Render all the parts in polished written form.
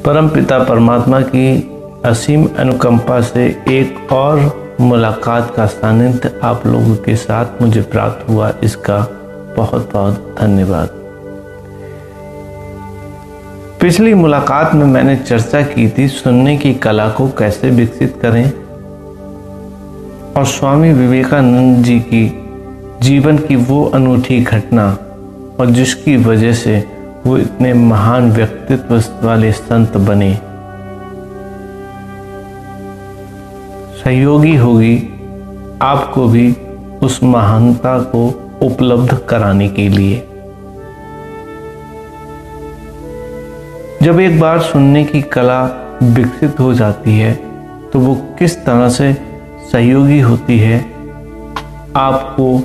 परम पिता परमात्मा की असीम अनुकंपा से एक और मुलाकात का सानिध्य आप लोगों के साथ मुझे प्राप्त हुआ, इसका बहुत बहुत धन्यवाद। पिछली मुलाकात में मैंने चर्चा की थी सुनने की कला को कैसे विकसित करें और स्वामी विवेकानंद जी की जीवन की वो अनूठी घटना और जिसकी वजह से वो इतने महान व्यक्तित्व वाले संत बने। सहयोगी होगी आपको भी उस महानता को उपलब्ध कराने के लिए। जब एक बार सुनने की कला विकसित हो जाती है तो वो किस तरह से सहयोगी होती है आपको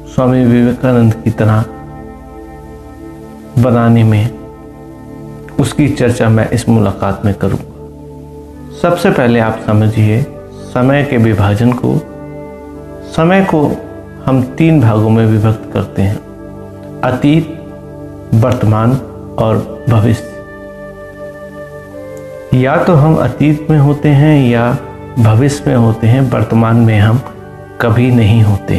स्वामी विवेकानंद की तरह बनाने में, उसकी चर्चा मैं इस मुलाकात में करूंगा। सबसे पहले आप समझिए समय के विभाजन को। समय को हम 3 भागों में विभक्त करते हैं, अतीत, वर्तमान और भविष्य। या तो हम अतीत में होते हैं या भविष्य में होते हैं, वर्तमान में हम कभी नहीं होते।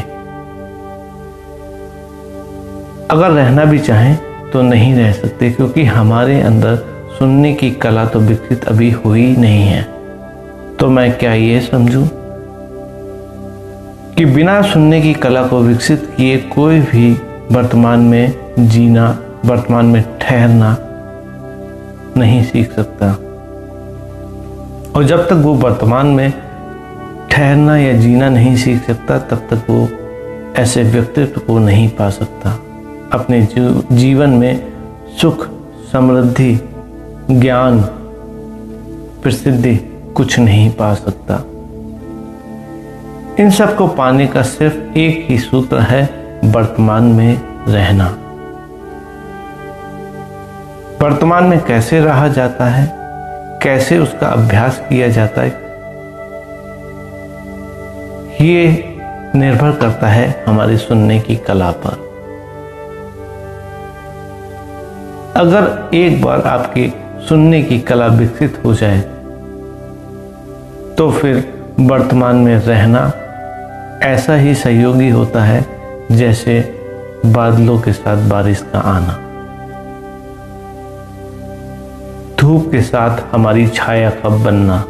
अगर रहना भी चाहें तो नहीं रह सकते, क्योंकि हमारे अंदर सुनने की कला तो विकसित अभी हुई नहीं है। तो मैं क्या ये समझूं कि बिना सुनने की कला को विकसित किए कोई भी वर्तमान में जीना, वर्तमान में ठहरना नहीं सीख सकता। और जब तक वो वर्तमान में ठहरना या जीना नहीं सीख सकता, तब तक वो ऐसे व्यक्तित्व को नहीं पा सकता। अपने जीवन में सुख, समृद्धि, ज्ञान, प्रसिद्धि कुछ नहीं पा सकता। इन सब को पाने का सिर्फ एक ही सूत्र है, वर्तमान में रहना। वर्तमान में कैसे रहा जाता है, कैसे उसका अभ्यास किया जाता है, ये निर्भर करता है हमारी सुनने की कला पर। अगर एक बार आपकी सुनने की कला विकसित हो जाए तो फिर वर्तमान में रहना ऐसा ही सहयोगी होता है जैसे बादलों के साथ बारिश का आना, धूप के साथ हमारी छाया का बनना।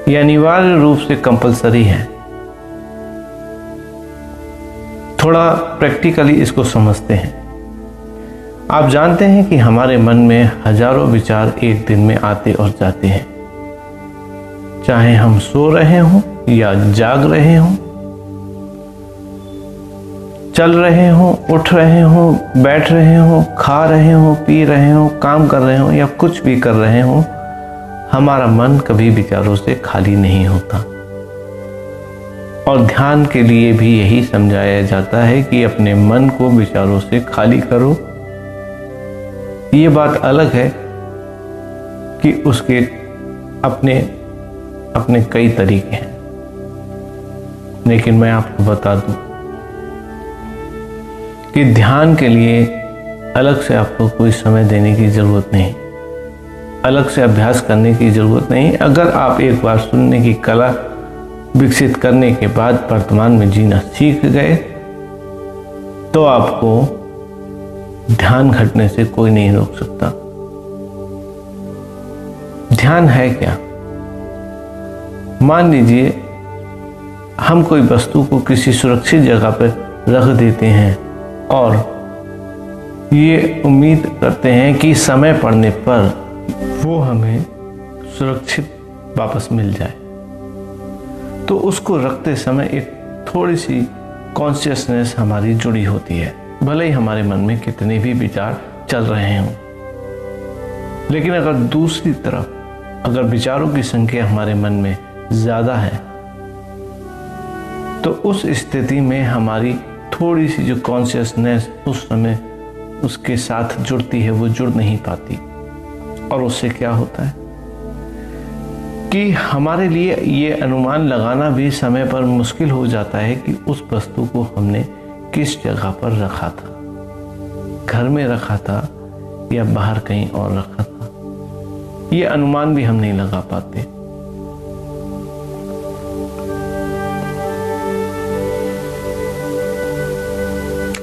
यह अनिवार्य रूप से कंपलसरी है। थोड़ा प्रैक्टिकली इसको समझते हैं। आप जानते हैं कि हमारे मन में हजारों विचार एक दिन में आते और जाते हैं, चाहे हम सो रहे हों या जाग रहे हों, चल रहे हों, उठ रहे हों, बैठ रहे हों, खा रहे हों, पी रहे हों, काम कर रहे हों या कुछ भी कर रहे हों, हमारा मन कभी विचारों से खाली नहीं होता। और ध्यान के लिए भी यही समझाया जाता है कि अपने मन को विचारों से खाली करो। ये बात अलग है कि उसके अपने कई तरीके हैं, लेकिन मैं आपको बता दूं कि ध्यान के लिए अलग से आपको कोई समय देने की ज़रूरत नहीं, अलग से अभ्यास करने की ज़रूरत नहीं। अगर आप एक बार सुनने की कला विकसित करने के बाद वर्तमान में जीना सीख गए तो आपको ध्यान घटने से कोई नहीं रोक सकता। ध्यान है क्या? मान लीजिए हम कोई वस्तु को किसी सुरक्षित जगह पर रख देते हैं और ये उम्मीद करते हैं कि समय पड़ने पर वो हमें सुरक्षित वापस मिल जाए। तो उसको रखते समय एक थोड़ी सी कॉन्शियसनेस हमारी जुड़ी होती है, भले ही हमारे मन में कितने भी विचार चल रहे हों। लेकिन अगर दूसरी तरफ अगर विचारों की संख्या हमारे मन में ज़्यादा है तो उस स्थिति में हमारी थोड़ी सी जो कॉन्शियसनेस उस समय उसके साथ जुड़ती है वो जुड़ नहीं पाती। और उससे क्या होता है कि हमारे लिए ये अनुमान लगाना भी समय पर मुश्किल हो जाता है कि उस वस्तु को हमने किस जगह पर रखा था, घर में रखा था या बाहर कहीं और रखा था, ये अनुमान भी हम नहीं लगा पाते।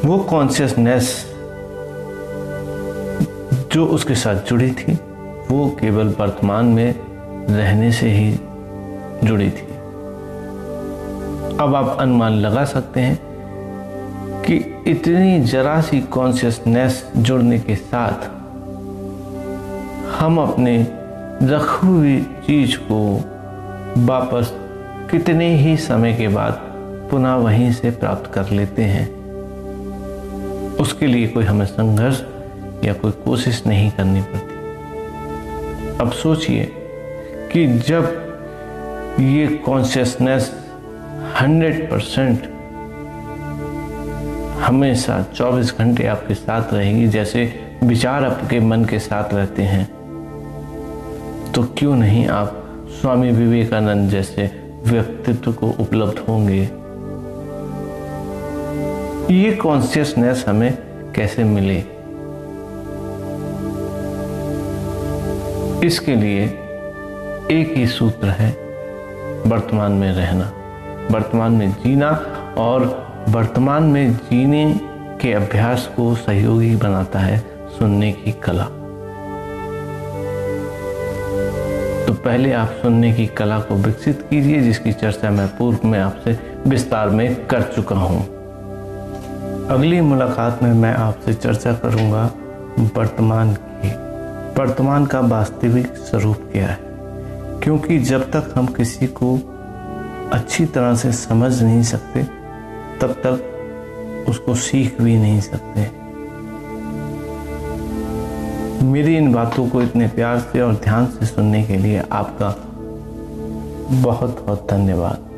वो कॉन्शियसनेस जो उसके साथ जुड़ी थी वो केवल वर्तमान में रहने से ही जुड़ी थी। अब आप अनुमान लगा सकते हैं कि इतनी जरा सी कॉन्शियसनेस जुड़ने के साथ हम अपने रखी हुई चीज को वापस कितने ही समय के बाद पुनः वहीं से प्राप्त कर लेते हैं। उसके लिए कोई हमें संघर्ष या कोई कोशिश नहीं करनी पड़ती। अब सोचिए कि जब ये कॉन्शियसनेस 100% हमेशा 24 घंटे आपके साथ रहेगी, जैसे विचार आपके मन के साथ रहते हैं, तो क्यों नहीं आप स्वामी विवेकानंद जैसे व्यक्तित्व को उपलब्ध होंगे। ये कॉन्शियसनेस हमें कैसे मिले, इसके लिए एक ही सूत्र है, वर्तमान में रहना, वर्तमान में जीना और वर्तमान में जीने के अभ्यास को सहयोगी बनाता है सुनने की कला। तो पहले आप सुनने की कला को विकसित कीजिए, जिसकी चर्चा मैं पूर्व में आपसे विस्तार में कर चुका हूं। अगली मुलाकात में मैं आपसे चर्चा करूंगा वर्तमान की, वर्तमान का वास्तविक स्वरूप क्या है, क्योंकि जब तक हम किसी को अच्छी तरह से समझ नहीं सकते तब तक उसको सीख भी नहीं सकते। मेरी इन बातों को इतने प्यार से और ध्यान से सुनने के लिए आपका बहुत बहुत धन्यवाद।